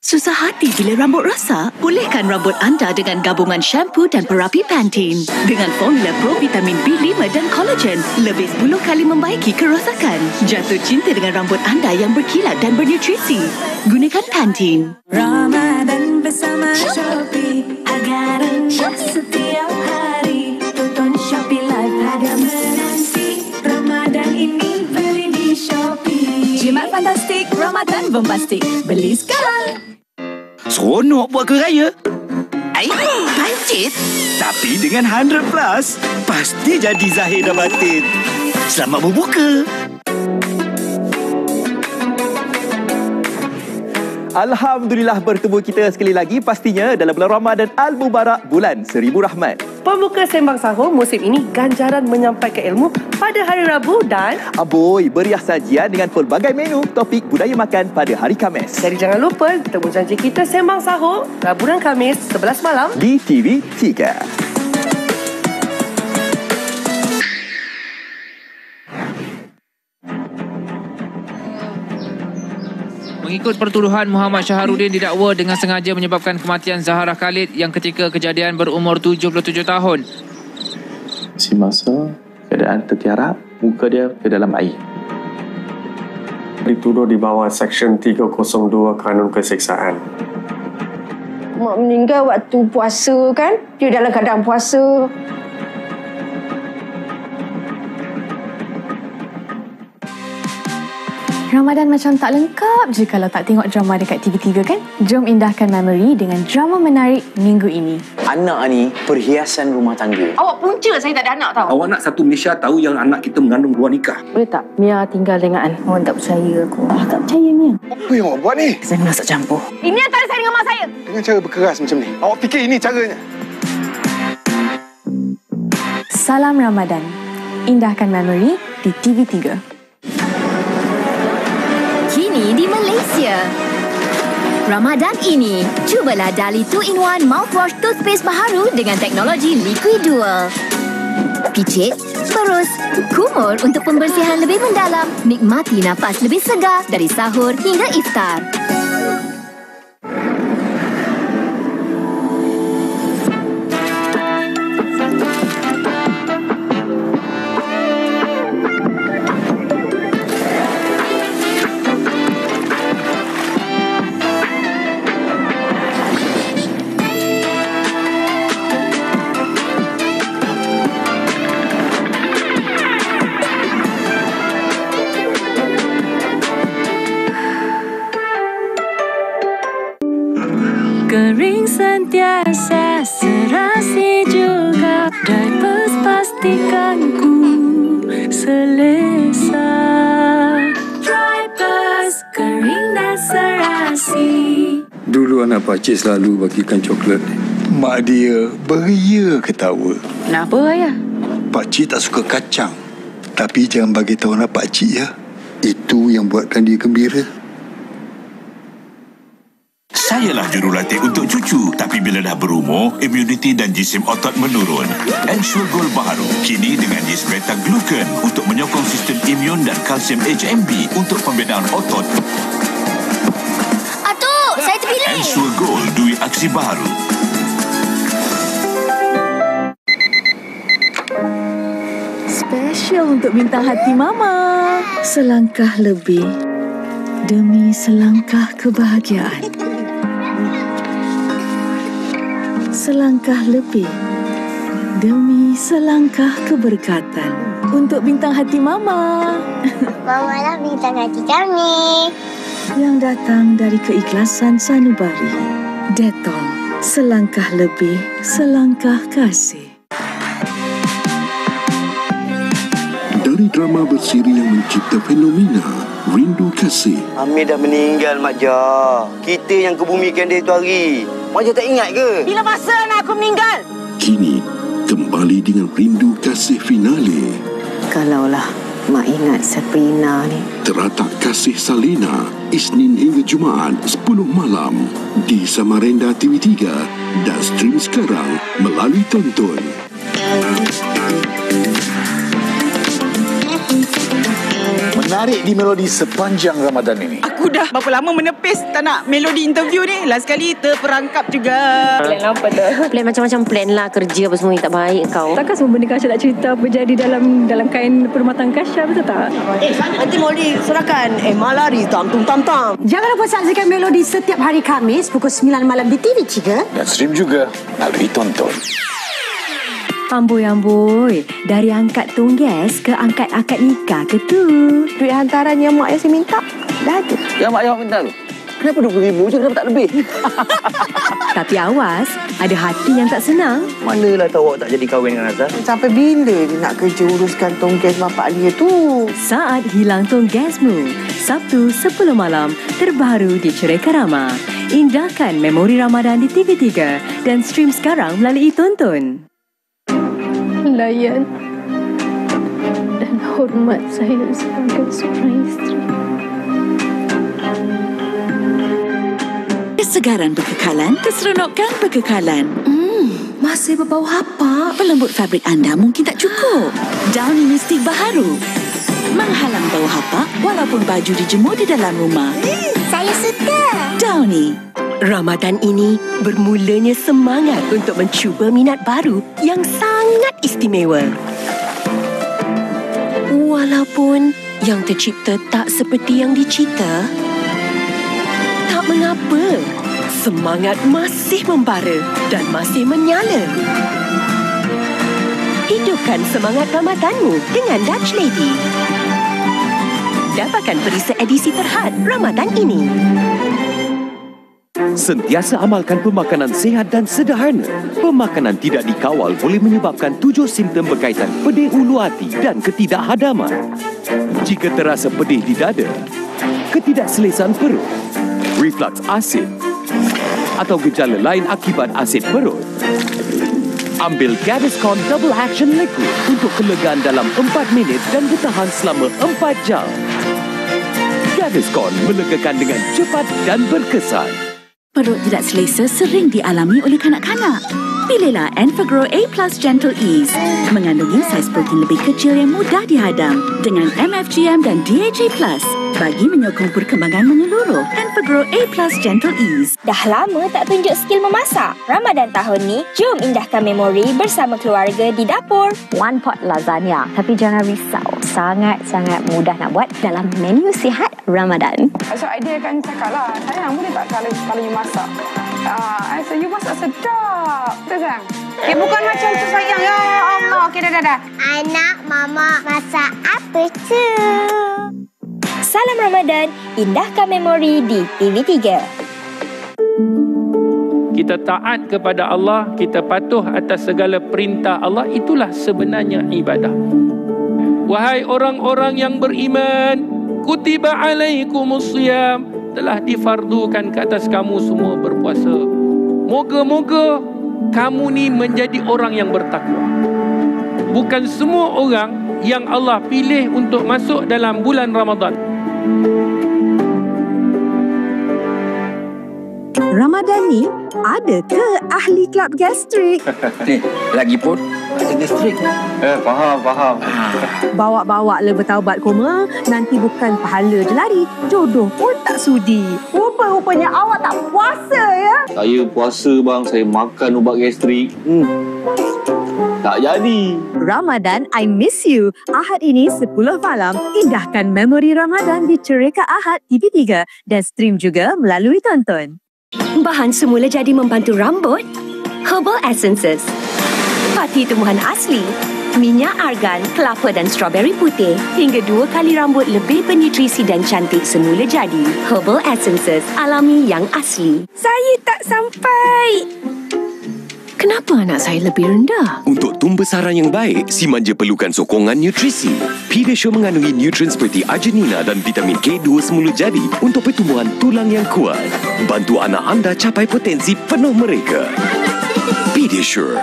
Susah hati bila rambut rosak? Pulihkan rambut anda dengan gabungan shampoo dan perapi Pantene. Dengan formula Pro Vitamin B5 dan Collagen, lebih 10 kali membaiki kerosakan. Jatuh cinta dengan rambut anda yang berkilat dan bernutrisi. Gunakan Pantene. Ramadan bersama Shopee, agar anda setiap hari tonton Shopee Live ada menanti. Ramadan ini beli di Shopee. Jimat fantastik, Ramadan bombastik. Beli sekarang. Seronok buat ke raya. Pancit? Tapi dengan 100 Plus, pasti jadi zahir dan batin. Selamat berbuka. Alhamdulillah bertemu kita sekali lagi pastinya dalam bulan Ramadan Al-Mubarak, bulan 1000 rahmat. Pembuka Sembang Sahur musim ini ganjaran menyampaikan ilmu pada hari Rabu dan Aboy beriah sajian dengan pelbagai menu topik budaya makan pada hari Khamis. jadi jangan lupa temu janji kita Sembang Sahur Rabu dan Khamis 11 malam Di TV3. Mengikut pertuduhan, Muhammad Syahrudin didakwa dengan sengaja menyebabkan kematian Zahara Khalid yang ketika kejadian berumur 77 tahun. Semasa keadaan tertiarap, muka dia ke dalam air. Dituduh di bawah Seksyen 302 Kanun Keseksaan. Mak meninggal waktu puasa kan? Dia dalam keadaan puasa. Ramadan macam tak lengkap je kalau tak tengok drama dekat TV3 kan? Jom indahkan memori dengan drama menarik minggu ini. Anak ni perhiasan rumah tangga. Awak punca saya tak ada anak tau. Awak nak satu Malaysia tahu yang anak kita mengandung luar nikah. Boleh tak Mia tinggal dengan An? Orang tak percaya aku. Tak percaya Mia. Apa yang awak buat ni? Saya merasa campur. Ini antara saya dengan mak saya. Dengan cara berkeras macam ni. Awak fikir ini caranya? Salam Ramadan. Indahkan memori di TV3. Kini di Malaysia. Ramadan ini, cubalah Dali 2-in-1 Mouthwash Toothpaste baharu dengan teknologi Liquid Dual. Picit, berus, kumur untuk pembersihan lebih mendalam. Nikmati nafas lebih segar dari sahur hingga iftar. Kering sentiasa, serasi juga. Diapers pastikan ku selesa. Diapers kering dan serasi. Dulu anak pakcik selalu bagikan coklat ni. Mak dia beria ketawa. Kenapa ayah? Pakcik tak suka kacang. Tapi jangan bagi tahu anak pakcik ya. Itu yang buatkan dia gembira. Sayalah jurulatih untuk cucu, tapi bila dah berumur, imuniti dan jisim otot menurun. Ensure Gold baharu, kini dengan yeast beta-glucan untuk menyokong sistem imun dan kalsium HMB untuk pembinaan otot. Atuk, saya terpilih. Ensure Gold, duit aksi baru. Special untuk bintang hati Mama. Selangkah lebih demi selangkah kebahagiaan. Selangkah lebih demi selangkah keberkatan untuk bintang hati Mama. Mama lah bintang hati kami. Yang datang dari keikhlasan sanubari. Dettol, selangkah lebih, selangkah kasih. Dari drama bersiri yang mencipta fenomena Rindu Kasih. Amir dah meninggal, Mak Ja. Kita yang kebumikan dia tu hari. Mak Ja tak ingat ke? Bila masa anak aku meninggal? Kini kembali dengan Rindu Kasih finale. Kalaulah Mak ingat Sabrina ni. Teratak Kasih Salina, Isnin hingga Jumaat 10 malam di Samarinda TV3 dan stream sekarang melalui Tonton. menarik di melodi sepanjang Ramadan ini? Aku dah berapa lama menepis tak nak melodi interview ni. Last kali terperangkap juga. Plan apa tu? Plan macam-macam plan lah. Kerja apa semua tak baik kau. Takkan semua benda Kasha nak cerita apa jadi dalam kain perkhidmatan Kasha, betul tak? Nanti mau diserahkan. Malari tam-tam. Jangan lupa saksikan melodi setiap hari Khamis pukul 9 malam di TV3 Dan stream juga melalui Tonton. Amboi, dari angkat tong gas ke angkat akad nikah ke tu? Duit hantaran yang mak Yasin minta dah ada. Yang mak Yasin minta tu? Kenapa RM20,000 je? Kenapa tak lebih? Tapi awas, ada hati yang tak senang. Manalah tahu awak tak jadi kahwin dengan Azhar? Sampai bila dia nak kerja uruskan tong gas bapak dia tu? Saat hilang tong gasmu, Sabtu 10 malam, terbaru di Cerita Rama. Indahkan memori Ramadan di TV3 dan stream sekarang melalui Tonton. Layan dan hormat saya sebagai seorang isteri. Kesegaran berkekalan, keseronokan berkekalan. Masih berbau hapak. Pelembut fabrik anda mungkin tak cukup. Downy Mystic baharu menghalang bau hapak walaupun baju dijemur di dalam rumah. Saya suka. Downy. Ramadan ini bermulanya semangat untuk mencuba minat baru yang sangat istimewa. Walaupun yang tercipta tak seperti yang dicipta, tak mengapa. Semangat masih membara dan masih menyala. Hidupkan semangat Ramadanmu dengan Dutch Lady. Dapatkan perisa edisi terhad Ramadan ini. Sentiasa amalkan pemakanan sihat dan sederhana. Pemakanan tidak dikawal boleh menyebabkan 7 simptom berkaitan pedih ulu hati dan ketidakhadaman. Jika terasa pedih di dada, ketidakselesaan perut, reflux asid atau gejala lain akibat asid perut, ambil Gaviscon Double Action Liquid untuk kelegaan dalam 4 minit dan bertahan selama 4 jam. Gaviscon melegakan dengan cepat dan berkesan. Perut tidak selesa sering dialami oleh kanak-kanak. Pilihlah Enfagrow A+ Gentle Ease. Mengandungi saiz protein lebih kecil yang mudah dihadam dengan MFGM dan DHA+. Bagi menyokong perkembangan menyeluruh. Enfagrow A+ Gentle Ease. Dah lama tak tunjuk skill memasak. Ramadan tahun ni, jom indahkan memori bersama keluarga di dapur. One pot lasagna. Tapi jangan risau. Sangat-sangat mudah nak buat dalam menu sihat Ramadan. So, idea kan cakap lah, sayang boleh tak kalau you masak? So, you masak sedap. Betul sayang? Bukan macam tu sayang. Ya Allah. Okey, dah. Anak mama masak apa tu? Salam Ramadan, indahkan memori di TV3. Kita taat kepada Allah, kita patuh atas segala perintah Allah, itulah sebenarnya ibadah. Wahai orang-orang yang beriman, kutiba alaikumusiyam, telah difardukan ke atas kamu semua berpuasa. Moga-moga kamu ni menjadi orang yang bertakwa. Bukan semua orang yang Allah pilih untuk masuk dalam bulan Ramadan. Ramadan ni ada ke ahli klub gastrik? Lagi pun ada gastrik. Faham. Bawa-bawa le bertaubat koma, nanti bukan pahala je lari, jodoh pun tak sudi. Rupa-rupanya awak tak puasa ya? Saya puasa bang, saya makan ubat gastrik. Tak jadi. Ramadan, I miss you. Ahad ini 10 malam, indahkan memori Ramadan di Cerita Ahad TV3 dan stream juga melalui Tonton. Bahan semula jadi membantu rambut? Herbal Essences. Pati tumbuhan asli. Minyak argan, kelapa dan strawberry putih. Hingga 2 kali rambut lebih bernutrisi dan cantik semula jadi. Herbal Essences. Alami yang asli. Saya tak sampai. Kenapa anak saya lebih rendah? Untuk tumbuh besarang yang baik, si manja perlukan sokongan nutrisi. Pediasure mengandungi nutrien seperti arginina dan vitamin K2 semula jadi untuk pertumbuhan tulang yang kuat. Bantu anak anda capai potensi penuh mereka. Pediasure.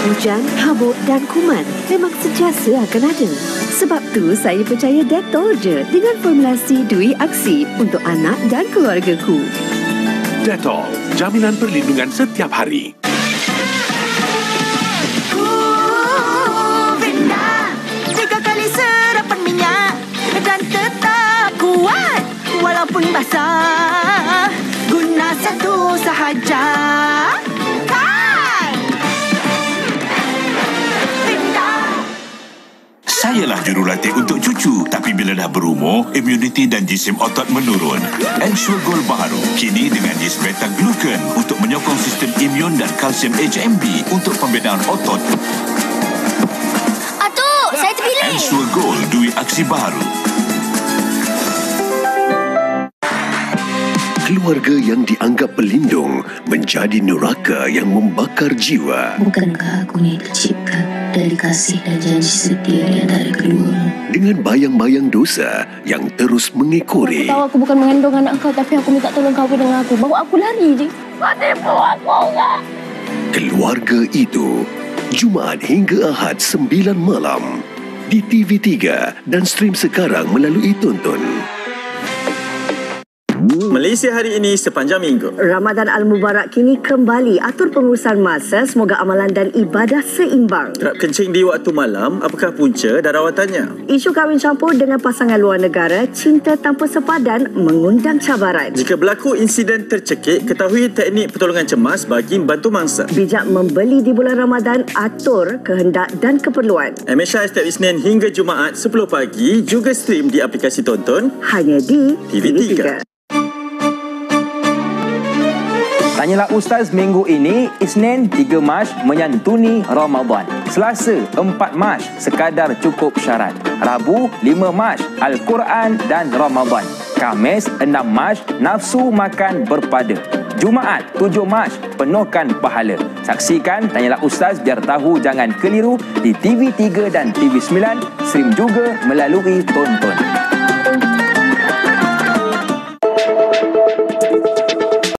Hujan, habuk dan kuman memang sentiasa akan ada. Sebab tu saya percaya Dettol je dengan formulasi Dui Aksi untuk anak dan keluargaku. Dettol, jaminan perlindungan setiap hari. pun basah. Guna satu sahaja. Sayalah jurulatih untuk cucu, tapi bila dah berumur, imuniti dan jisim otot menurun. Ensure Gold baharu, kini dengan Yeast Beta-Glucan untuk menyokong sistem imun dan kalsium HMB untuk pembinaan otot. Atuk, saya terpilih. Ensure Gold, duit aksi baharu. Keluarga yang dianggap pelindung menjadi neraka yang membakar jiwa. Bukankah aku ni tercipta dari kasih dan janji setia di antara kedua? Dengan bayang-bayang dosa yang terus mengekori. Aku tahu aku bukan mengandung anak kau, tapi aku minta tolong kahwin dengan aku. Bawa aku lari je. Kau tipu aku enggak? Keluarga itu, Jumaat hingga Ahad 9 malam di TV3 dan stream sekarang melalui Tonton. Malaysia hari ini sepanjang minggu. Ramadan Al-Mubarak kini kembali atur pengurusan masa, semoga amalan dan ibadah seimbang. Kerap kencing di waktu malam, apakah punca dan rawatannya? Isu kahwin campur dengan pasangan luar negara, cinta tanpa sepadan mengundang cabaran. Jika berlaku insiden tercekik, ketahui teknik pertolongan cemas bagi membantu mangsa. Bijak membeli di bulan Ramadan, atur kehendak dan keperluan. MSI setiap Isnin hingga Jumaat 10 pagi, juga stream di aplikasi Tonton. Hanya di TV3. Tanyalah Ustaz minggu ini, Isnin 3 Mac menyantuni Ramadan. Selasa 4 Mac sekadar cukup syarat. Rabu 5 Mac Al-Quran dan Ramadan. Khamis 6 Mac nafsu makan berpada. Jumaat 7 Mac penuhkan pahala. Saksikan Tanyalah Ustaz biar tahu jangan keliru di TV3 dan TV9, stream juga melalui Tonton.